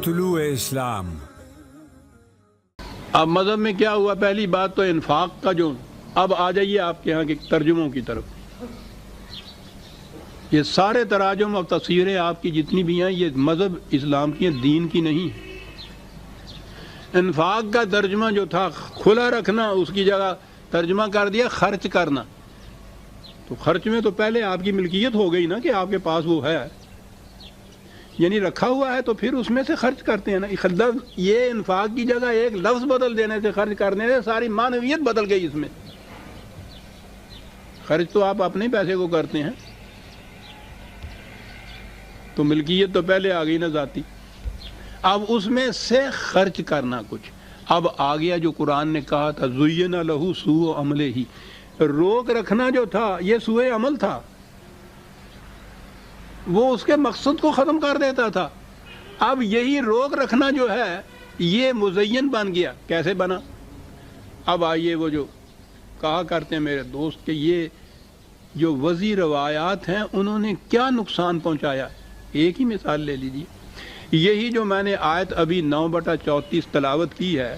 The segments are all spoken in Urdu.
طلوع اسلام۔ اب مذہب میں کیا ہوا؟ پہلی بات تو انفاق کا جو، اب آ جائیے آپ کے یہاں کے ترجموں کی طرف۔ یہ سارے تراجم اور تفسیریں آپ کی جتنی بھی ہیں یہ مذہب اسلام کی ہیں، دین کی نہیں ہیں۔ انفاق کا ترجمہ جو تھا کھلا رکھنا، اس کی جگہ ترجمہ کر دیا خرچ کرنا۔ تو خرچ میں تو پہلے آپ کی ملکیت ہو گئی نا کہ آپ کے پاس وہ ہے، یعنی رکھا ہوا ہے تو پھر اس میں سے خرچ کرتے ہیں نا۔ یہ انفاق کی جگہ ایک لفظ بدل دینے سے، خرچ کرنے سے ساری معنویت بدل گئی اس میں۔ خرچ تو آپ اپنے پیسے کو کرتے ہیں، تو ملکیت تو پہلے آ گئی نا ذاتی۔ اب اس میں سے خرچ کرنا کچھ، اب آ گیا جو قرآن نے کہا تھا زُیِّنَ لَهُ سُوءُ عَمَلِهِ، روک رکھنا جو تھا یہ سوء عمل تھا، وہ اس کے مقصد کو ختم کر دیتا تھا۔ اب یہی روک رکھنا جو ہے یہ مزین بن گیا۔ کیسے بنا؟ اب آئیے وہ جو کہا کرتے ہیں میرے دوست کہ یہ جو وضعی روایات ہیں انہوں نے کیا نقصان پہنچایا، ایک ہی مثال لے لیجیے۔ یہی جو میں نے آیت ابھی 9/34 تلاوت کی ہے،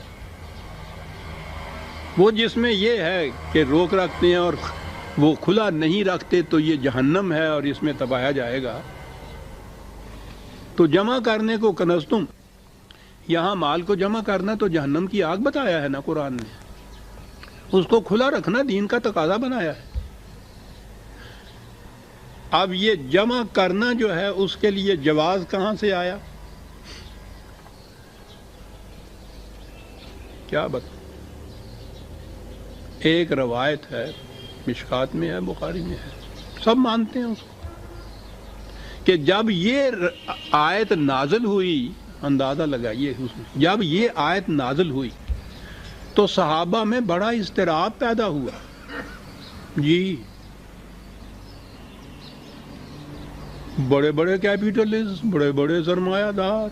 وہ جس میں یہ ہے کہ روک رکھتے ہیں اور وہ کھلا نہیں رکھتے تو یہ جہنم ہے اور اس میں تباہا جائے گا۔ تو جمع کرنے کو کنزتم، یہاں مال کو جمع کرنا تو جہنم کی آگ بتایا ہے نا قرآن نے، اس کو کھلا رکھنا دین کا تقاضا بنایا ہے۔ اب یہ جمع کرنا جو ہے اس کے لیے جواز کہاں سے آیا؟ کیا بتا، ایک روایت ہے، مشکات میں ہے، بخاری میں ہے، سب مانتے ہیں اس کو، کہ جب یہ آیت نازل ہوئی، اندازہ لگائیے جب یہ آیت نازل ہوئی تو صحابہ میں بڑا اضطراب پیدا ہوا۔ جی، بڑے بڑے کیپیٹلسٹ، بڑے بڑے سرمایہ دار،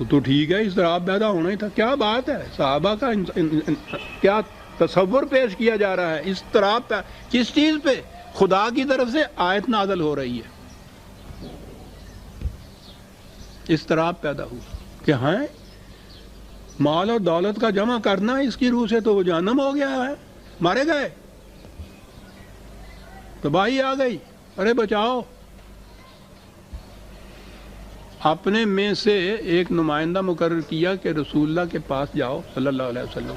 تو ٹھیک ہے اضطراب پیدا ہونا ہی تھا۔ کیا بات ہے، صحابہ کا کیا تصور پیش کیا جا رہا ہے؟ اضطراب کس چیز پہ؟ خدا کی طرف سے آیت نازل ہو رہی ہے، اضطراب پیدا ہوا کہ ہاں مال اور دولت کا جمع کرنا اس کی روح سے تو وہ جہنم ہو گیا ہے، مارے گئے، تباہی آ گئی، ارے بچاؤ۔ اپنے میں سے ایک نمائندہ مقرر کیا کہ رسول اللہ کے پاس جاؤ صلی اللہ علیہ وسلم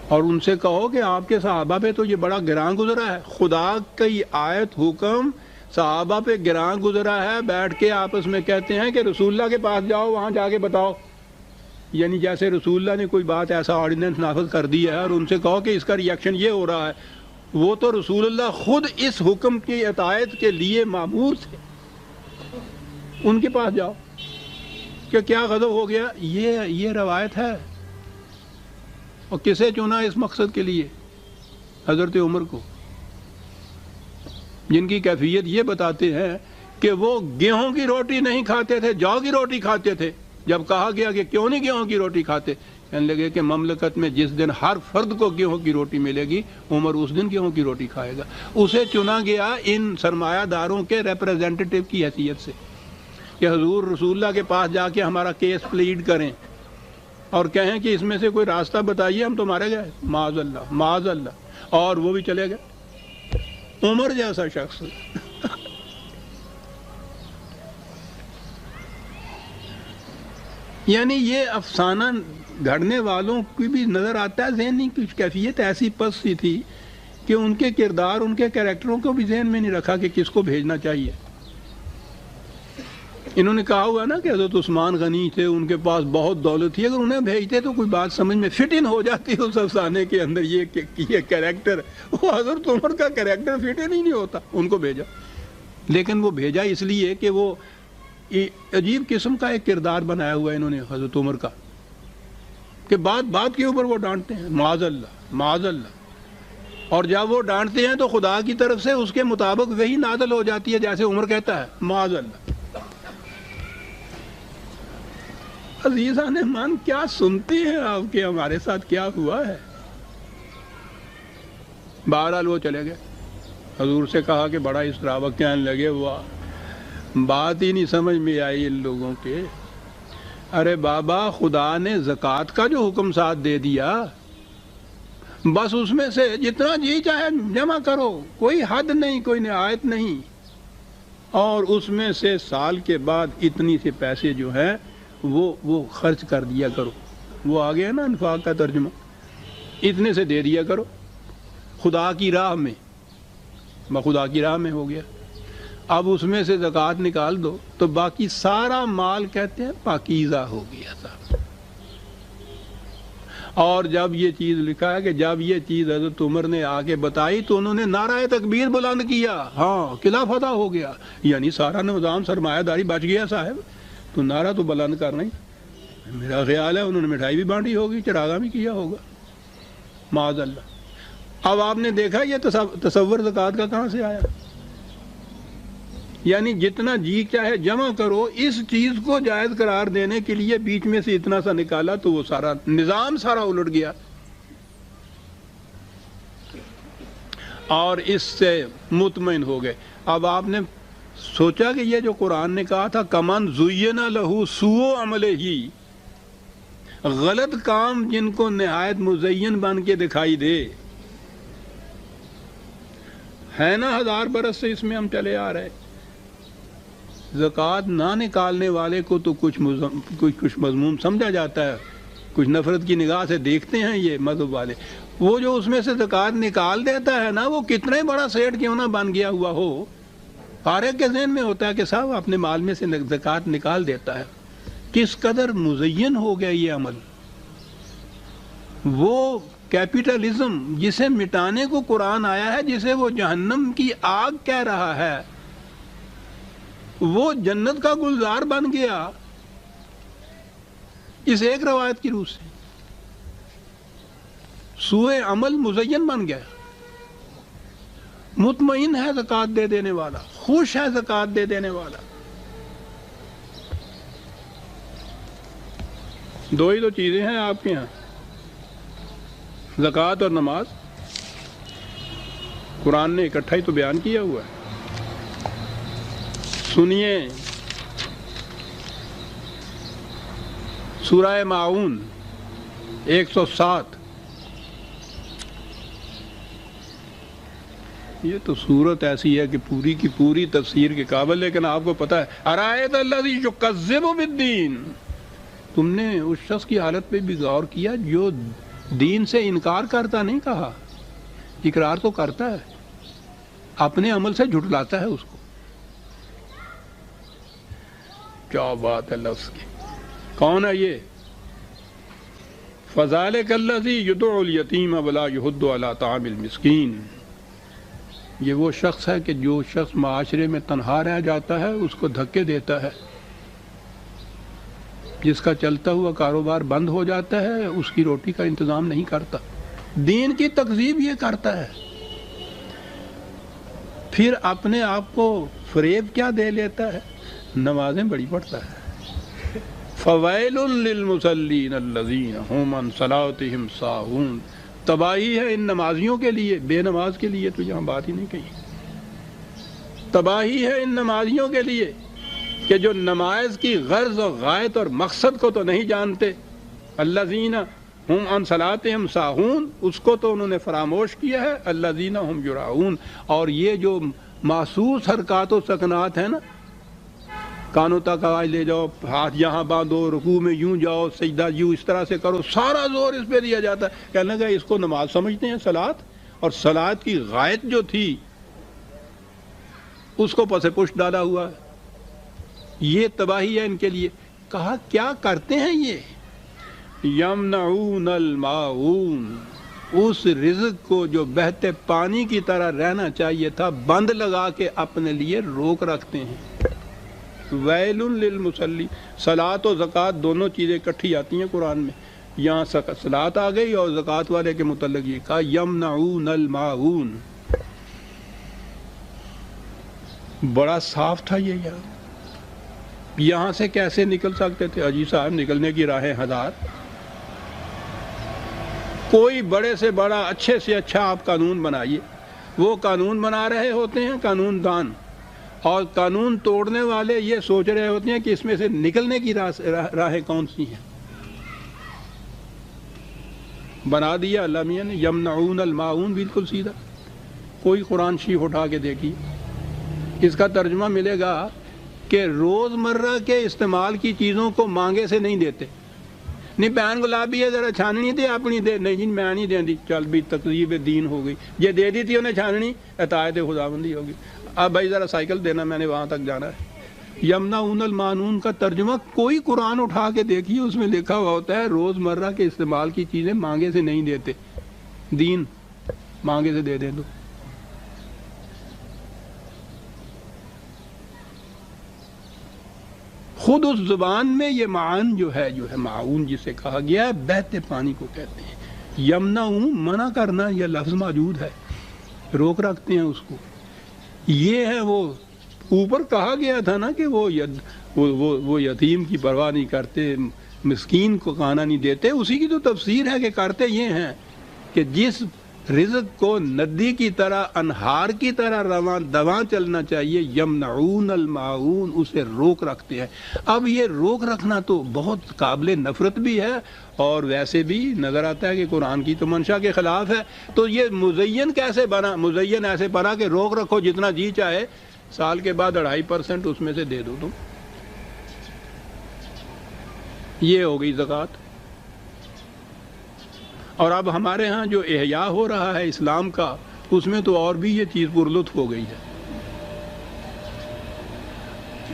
اور ان سے کہو کہ آپ کے صحابہ پہ تو یہ بڑا گراں گزرا ہے، خدا کی آیت حکم صحابہ پہ گراں گزرا ہے، بیٹھ کے آپس میں کہتے ہیں کہ رسول اللہ کے پاس جاؤ، وہاں جا کے بتاؤ، یعنی جیسے رسول اللہ نے کوئی بات ایسا آرڈیننس نافذ کر دی ہے اور ان سے کہو کہ اس کا ریئیکشن یہ ہو رہا ہے۔ وہ تو رسول اللہ خود اس حکم کی اطاعت کے لیے مامور تھے، ان کے پاس جاؤ کہ کیا غضب ہو گیا۔ یہ روایت ہے، اور کسے چنا اس مقصد کے لیے؟ حضرت عمر کو، جن کی کیفیت یہ بتاتے ہیں کہ وہ گیہوں کی روٹی نہیں کھاتے تھے، جو کی روٹی کھاتے تھے۔ جب کہا گیا کہ کیوں نہیں گیہوں کی روٹی کھاتے، کہنے لگے کہ مملکت میں جس دن ہر فرد کو گیہوں کی روٹی ملے گی عمر اس دن گیہوں کی روٹی کھائے گا۔ اسے چنا گیا ان سرمایہ داروں کے ریپریزنٹیٹیو کی حیثیت سے کہ حضور رسول اللہ کے پاس جا کے ہمارا کیس پلیڈ کریں اور کہیں کہ اس میں سے کوئی راستہ بتائیے، ہم تو مارے گئے، معاذ اللہ معاذ اللہ، اور وہ بھی چلے گئے۔ عمر جیسا شخص یعنی یہ افسانہ گھڑنے والوں کی بھی نظر آتا ہے ذہنی کچھ کیفیت ایسی پس سی تھی کہ ان کے کردار، ان کے کریکٹروں کو بھی ذہن میں نہیں رکھا کہ کس کو بھیجنا چاہیے۔ انہوں نے کہا ہوا نا کہ حضرت عثمان غنی تھے، ان کے پاس بہت دولت تھی، اگر انہیں بھیجتے تو کوئی بات سمجھ میں فٹ ان ہو جاتی اس افسانے کے اندر، یہ کریکٹر، وہ حضرت عمر کا کریکٹر فٹ ان ہی نہیں ہوتا، ان کو بھیجا۔ لیکن وہ بھیجا اس لیے کہ وہ عجیب قسم کا ایک کردار بنایا ہوا ہے انہوں نے حضرت عمر کا، کہ بات کے اوپر وہ ڈانٹتے ہیں، معاذ اللہ معاذ اللہ، اور جب وہ ڈانٹتے ہیں تو خدا کی طرف سے اس کے مطابق وہی نازل ہو جاتی ہے جیسے عمر کہتا ہے، معاذ اللہ۔ عزیزان من، کیا سنتے ہیں آپ کے ہمارے ساتھ کیا ہوا ہے؟ بہرحال وہ چلے گئے، حضور سے کہا کہ بڑا اضطراب، کہنے لگے بات ہی نہیں سمجھ میں آئی ان لوگوں کے. ارے بابا خدا نے زکوٰۃ کا جو حکم ساتھ دے دیا، بس اس میں سے جتنا جی چاہے جمع کرو، کوئی حد نہیں، کوئی نہایت نہیں، اور اس میں سے سال کے بعد اتنی سے پیسے جو ہیں وہ خرچ کر دیا کرو. وہ آ گیا نا انفاق کا ترجمہ، اتنے سے دے دیا کرو خدا کی راہ میں، خدا کی راہ میں ہو گیا. اب اس میں سے زکوٰۃ نکال دو تو باقی سارا مال کہتے ہیں پاکیزہ ہو گیا صاحب. اور جب یہ چیز لکھا ہے کہ جب یہ چیز حضرت عمر نے آ کے بتائی تو انہوں نے نعرہ تکبیر بلند کیا، ہاں قلعہ فتح ہو گیا، یعنی سارا نظام سرمایہ داری بچ گیا صاحب. تو نعرہ تو بلند کرنا ہی. میرا خیال ہے انہوں نے مٹھائی بھی بانٹی ہوگی، چراغاں بھی کیا ہوگا، معاذ اللہ. اب آپ نے دیکھا یہ تصور زکوٰۃ کا کہاں سے آیا. یعنی جتنا جی چاہے جمع کرو، اس چیز کو جائز قرار دینے کے لیے بیچ میں سے اتنا سا نکالا تو وہ سارا نظام سارا الٹ گیا. اور اس سے مطمئن ہو گئے. اب آپ نے سوچا کہ یہ جو قرآن نے کہا تھا کمن زین لہو سوء عملہ، غلط کام جن کو نہایت مزین بن کے دکھائی دے، ہے نا 1000 برس سے اس میں ہم چلے آ رہے. زکوٰۃ نہ نکالنے والے کو تو کچھ مذموم سمجھا جاتا ہے، کچھ نفرت کی نگاہ سے دیکھتے ہیں یہ مذہب والے. وہ جو اس میں سے زکوٰۃ نکال دیتا ہے نا، وہ کتنا ہی بڑا سیٹ کیوں نہ بن گیا ہوا ہو، فارغ کے ذہن میں ہوتا ہے کہ صاحب اپنے مال میں سے زکوٰۃ نکال دیتا ہے. کس قدر مزین ہو گیا یہ عمل. وہ کیپٹلزم جسے مٹانے کو قرآن آیا ہے، جسے وہ جہنم کی آگ کہہ رہا ہے، وہ جنت کا گلزار بن گیا اس ایک روایت کی روح سے. سوء عمل مزین بن گیا. مطمئن ہے زکوٰۃ دے دینے والا، خوش ہے زکوٰۃ دے دینے والا. دو ہی تو چیزیں ہیں آپ کے یہاں، زکوٰۃ اور نماز. قرآن نے اکٹھا ہی تو بیان کیا ہوا ہے. سنیے سورہ ماعون 107. یہ تو صورت ایسی ہے کہ پوری کی پوری تفسیر کے قابل. لیکن آپ کو پتا ہے ارائیت الذی یکذب بالدین، تم نے اس شخص کی حالت پہ بھی غور کیا جو دین سے انکار کرتا نہیں کہا، اقرار تو کرتا ہے، اپنے عمل سے جھٹلاتا ہے اس کو. کیا بات ہے لفظ کی. کون ہے یہ؟ فذلک الذی یدعو الیتیم ولا یحض علی طعام المسکین. یہ وہ شخص ہے کہ جو شخص معاشرے میں تنہا رہ جاتا ہے اس کو دھکے دیتا ہے، جس کا چلتا ہوا کاروبار بند ہو جاتا ہے اس کی روٹی کا انتظام نہیں کرتا، دین کی تکذیب یہ کرتا ہے. پھر اپنے آپ کو فریب کیا دے لیتا ہے، نمازیں بڑی پڑھتا ہے. فویل للمصلین الذین هم عن صلاتهم ساہون. تباہی ہے ان نمازیوں کے لیے، بے نماز کے لیے تو یہاں بات ہی نہیں کہی. تباہی ہے ان نمازیوں کے لیے کہ جو نماز کی غرض اور غایت اور مقصد کو تو نہیں جانتے. الذین هم عن صلاتهم ساہون، اس کو تو انہوں نے فراموش کیا ہے. الذین هم یراؤون، اور یہ جو محسوس حرکات و سکنات ہیں نا، کانوں تک آواز لے جاؤ، ہاتھ یہاں باندھو، رکوع میں یوں جاؤ، سجدہ یوں اس طرح سے کرو، سارا زور اس پہ دیا جاتا ہے. کہنے لگا اس کو نماز سمجھتے ہیں، صلاۃ، اور صلاۃ کی غایت جو تھی اس کو پس پشت ڈالا ہوا ہے. یہ تباہی ہے ان کے لیے. کہا کیا کرتے ہیں یہ؟ یمنعون الماعون، اس رزق کو جو بہتے پانی کی طرح رہنا چاہیے تھا بند لگا کے اپنے لیے روک رکھتے ہیں. ویل للمصلی. صلاۃ و زکوٰۃ دونوں چیزیں اکٹھی آتی ہیں قرآن میں. یہاں صلاۃ آ گئی اور زکوٰۃ والے کے متعلق یہ کہا یمنعون الماعون. بڑا صاف تھا یہ. یہاں سے کیسے نکل سکتے تھے؟ اجی صاحب نکلنے کی راہیں ہزار. کوئی بڑے سے بڑا اچھے سے اچھا آپ قانون بنائیے، وہ قانون بنا رہے ہوتے ہیں قانون دان، اور قانون توڑنے والے یہ سوچ رہے ہوتے ہیں کہ اس میں سے نکلنے کی راہیں کون سی ہیں. بنا دیا اللہ میاں نے یمنعون الماعون، بالکل سیدھا. کوئی قرآن شریف اٹھا کے دیکھیے، اس کا ترجمہ ملے گا کہ روزمرہ کے استعمال کی چیزوں کو مانگے سے نہیں دیتے. نہیں بین گلابی ہے، ذرا چھاننی دے اپنی دے، نہیں جی میں نہیں دیں دی، چل بھی تقریب دین ہو گئی. یہ دے دی تھی انہیں چھاننی، اطاعت خداوندی ہوگی. اب بھائی ذرا سائیکل دینا، میں نے وہاں تک جانا ہے. یمنعون الماعون کا ترجمہ کوئی قرآن اٹھا کے دیکھیے، اس میں لکھا ہوا ہوتا ہے روزمرہ کے استعمال کی چیزیں مانگے سے نہیں دیتے. دین مانگے سے دے دیں تو. خود اس زبان میں یہ معان جو ہے معاون جسے کہا گیا ہے، بہتے پانی کو کہتے ہیں. یمنعون منع کرنا، یہ لفظ موجود ہے، روک رکھتے ہیں اس کو. یہ ہے وہ اوپر کہا گیا تھا نا کہ وہ یتیم کی پرواہ نہیں کرتے، مسکین کو کھانا نہیں دیتے. اسی کی تو تفسیر ہے کہ کرتے یہ ہیں کہ جس رزق کو ندی کی طرح، انہار کی طرح رواں دواں چلنا چاہیے، یمنعون الماعون، اسے روک رکھتے ہیں. اب یہ روک رکھنا تو بہت قابل نفرت بھی ہے، اور ویسے بھی نظر آتا ہے کہ قرآن کی تو منشا کے خلاف ہے. تو یہ مزین کیسے بنا؟ مزین ایسے بنا کہ روک رکھو جتنا جی چاہے، سال کے بعد 2.5% اس میں سے دے دو تم. یہ ہو گئی زکوٰۃ. اور اب ہمارے ہاں جو احیاء ہو رہا ہے اسلام کا، اس میں تو اور بھی یہ چیز پرلطف ہو گئی ہے.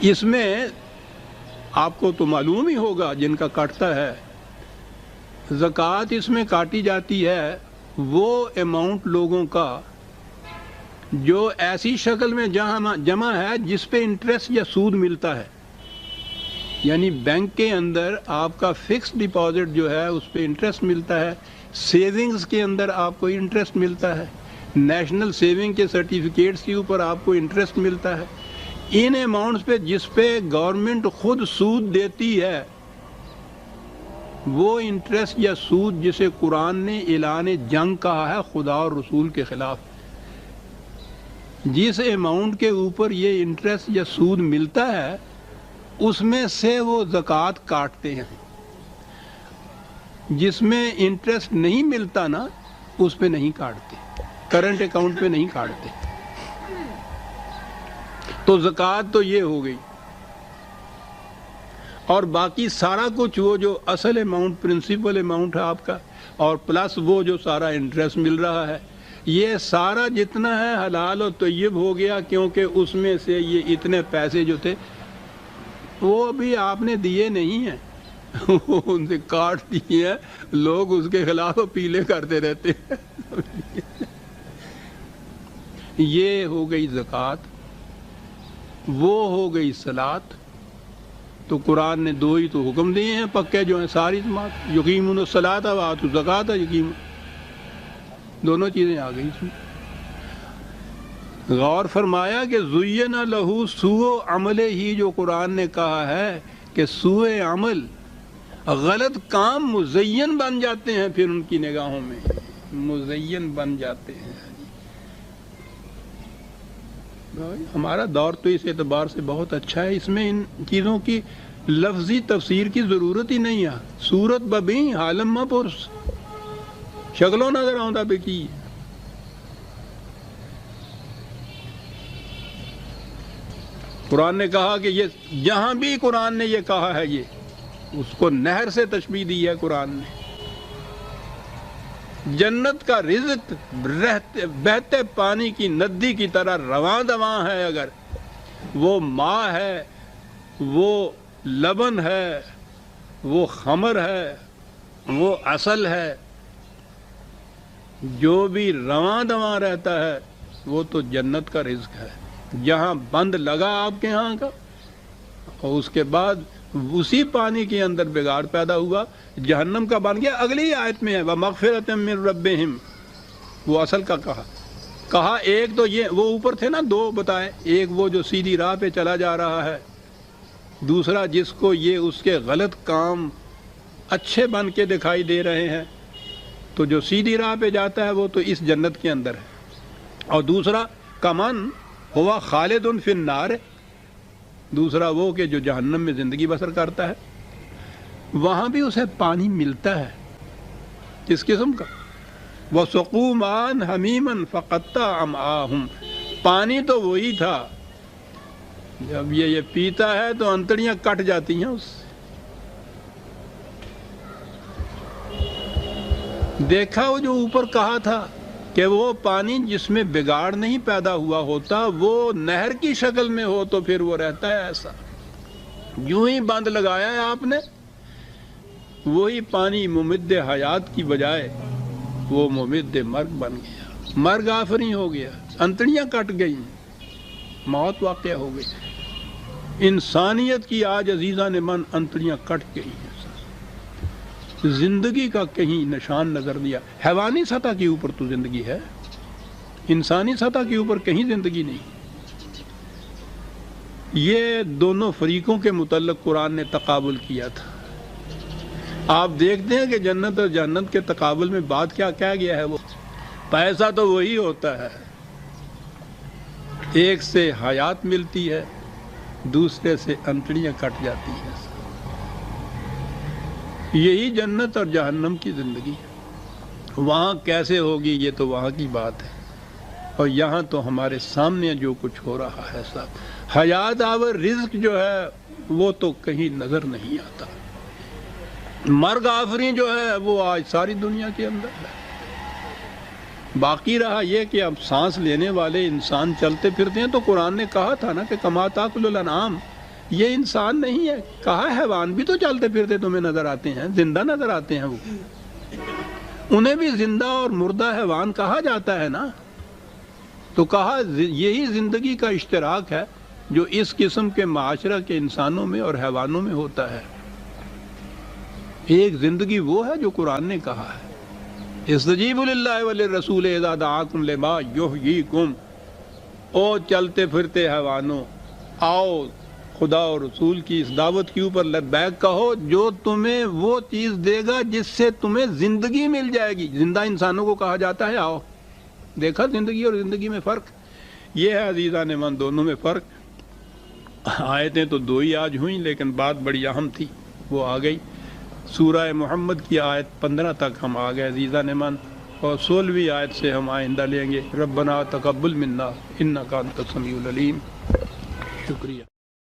اس میں آپ کو تو معلوم ہی ہوگا جن کا کٹتا ہے، زکوٰۃ اس میں کاٹی جاتی ہے وہ اماؤنٹ لوگوں کا جو ایسی شکل میں جمع ہے جس پہ انٹرسٹ یا سود ملتا ہے. یعنی بینک کے اندر آپ کا فکس ڈپازٹ جو ہے اس پہ انٹرسٹ ملتا ہے، سیونگز کے اندر آپ کو انٹرسٹ ملتا ہے، نیشنل سیونگ کے سرٹیفکیٹس کے اوپر آپ کو انٹرسٹ ملتا ہے. ان اماؤنٹس پہ جس پہ گورنمنٹ خود سود دیتی ہے، وہ انٹرسٹ یا سود جسے قرآن نے اعلان جنگ کہا ہے خدا اور رسول کے خلاف، جس اماؤنٹ کے اوپر یہ انٹرسٹ یا سود ملتا ہے اس میں سے وہ زکوٰۃ کاٹتے ہیں. جس میں انٹرسٹ نہیں ملتا نا اس پہ نہیں کاٹتے، کرنٹ اکاؤنٹ پہ نہیں کاٹتے. تو زکوٰۃ تو یہ ہو گئی. اور باقی سارا کچھ وہ جو اصل اماؤنٹ، پرنسپل اماؤنٹ ہے آپ کا، اور پلس وہ جو سارا انٹرسٹ مل رہا ہے، یہ سارا جتنا ہے حلال و طیب ہو گیا، کیونکہ اس میں سے یہ اتنے پیسے جو تھے وہ ابھی آپ نے دیے نہیں ہیں، ان سے کاٹ دیے ہیں. لوگ اس کے خلاف اپیلیں کرتے رہتے ہیں. یہ ہو گئی زکوٰۃ. وہ ہو گئی صلاۃ. تو قرآن نے دو ہی تو حکم دیے ہیں پکے جو ہیں ساری جماعت، یقیمون الصلاۃ و آتوا الزکوٰۃ. یقین دونوں چیزیں آ گئی اس میں. غور فرمایا کہ زین لہو سوء عمل ہی، جو قرآن نے کہا ہے کہ سوء عمل، غلط کام مزین بن جاتے ہیں، پھر ان کی نگاہوں میں مزین بن جاتے ہیں. ہمارا دور تو اس اعتبار سے بہت اچھا ہے، اس میں ان چیزوں کی لفظی تفسیر کی ضرورت ہی نہیں ہے. صورت ببیں حالم پرس، شکلوں نظر آؤں پہ کی. قرآن نے کہا کہ یہ جہاں بھی قرآن نے یہ کہا ہے، یہ اس کو نہر سے تشبیہ دی ہے قرآن نے. جنت کا رزق بہتے پانی کی ندی کی طرح رواں دواں ہے. اگر وہ ماء ہے، وہ لبن ہے، وہ خمر ہے، وہ عسل ہے، جو بھی رواں دواں رہتا ہے وہ تو جنت کا رزق ہے. جہاں بند لگا آپ کے ہاں کا، اور اس کے بعد اسی پانی کے اندر بگاڑ پیدا ہوا، جہنم کا بن گیا. اگلی آیت میں ہے وَمَغْفِرَةً مِّن رَبِّهِمْ، وہ اصل کا کہا. ایک تو یہ وہ اوپر تھے نا دو بتائے، ایک وہ جو سیدھی راہ پہ چلا جا رہا ہے، دوسرا جس کو یہ اس کے غلط کام اچھے بن کے دکھائی دے رہے ہیں. تو جو سیدھی راہ پہ جاتا ہے وہ تو اس جنت کے اندر ہے. اور دوسرا کمن ہوا خالد فی النار ہے، دوسرا وہ کہ جو جہنم میں زندگی بسر کرتا ہے، وہاں بھی اسے پانی ملتا ہے، کس قسم کا؟ وَسُقُوا مَاءً حَمِيمًا فَقَطَّعَ أَمْعَاءَهُمْ، پانی تو وہی تھا، جب یہ پیتا ہے تو انتڑیاں کٹ جاتی ہیں اس سے۔ دیکھا وہ جو اوپر کہا تھا کہ وہ پانی جس میں بگاڑ نہیں پیدا ہوا ہوتا، وہ نہر کی شکل میں ہو تو پھر وہ رہتا ہے ایسا، یوں ہی بند لگایا ہے آپ نے، وہی پانی ممد حیات کی بجائے وہ ممد مرگ بن گیا، مرگ آفریں ہو گیا، انتڑیاں کٹ گئیں، موت واقع ہو گئی۔ انسانیت کی آج عزیزان من انتڑیاں کٹ گئی ہیں، زندگی کا کہیں نشان نظر دیا۔ حیوانی سطح کے اوپر تو زندگی ہے، انسانی سطح کے اوپر کہیں زندگی نہیں۔ یہ دونوں فریقوں کے متعلق قرآن نے تقابل کیا تھا۔ آپ دیکھتے ہیں کہ جنت اور جہنم کے تقابل میں بات کیا کہا گیا ہے، وہ پیسہ تو وہی ہوتا ہے، ایک سے حیات ملتی ہے، دوسرے سے انتڑیاں کٹ جاتی ہیں۔ یہی جنت اور جہنم کی زندگی ہے، وہاں کیسے ہوگی یہ تو وہاں کی بات ہے، اور یہاں تو ہمارے سامنے جو کچھ ہو رہا ہے صاحب، حیات آور رزق جو ہے وہ تو کہیں نظر نہیں آتا، مرگ آفریں جو ہے وہ آج ساری دنیا کے اندر ہے۔ باقی رہا یہ کہ اب سانس لینے والے انسان چلتے پھرتے ہیں، تو قرآن نے کہا تھا نا کہ کما تاکل الانعام، یہ انسان نہیں ہے، کہا حیوان بھی تو چلتے پھرتے تمہیں نظر آتے ہیں، زندہ نظر آتے ہیں، وہ انہیں بھی زندہ اور مردہ حیوان کہا جاتا ہے نا، تو کہا یہی زندگی کا اشتراک ہے جو اس قسم کے معاشرہ کے انسانوں میں اور حیوانوں میں ہوتا ہے۔ ایک زندگی وہ ہے جو قرآن نے کہا ہے، استجیبوا للہ وللرسول اذا دعاکم لما یحییکم، او چلتے پھرتے حیوانوں، آؤ خدا اور رسول کی اس دعوت کے اوپر لبیک کہو جو تمہیں وہ چیز دے گا جس سے تمہیں زندگی مل جائے گی۔ زندہ انسانوں کو کہا جاتا ہے آؤ، دیکھا زندگی اور زندگی میں فرق، یہ ہے عزیزان من دونوں میں فرق۔ آیتیں تو دو ہی آج ہوئیں، لیکن بات بڑی اہم تھی وہ آ گئی۔ سورہ محمد کی آیت 15 تک ہم آ گئے عزیزان من، اور 16ویں آیت سے ہم آئندہ لیں گے۔ ربنا تقبل منا انک انت السمیع العلیم۔ شکریہ۔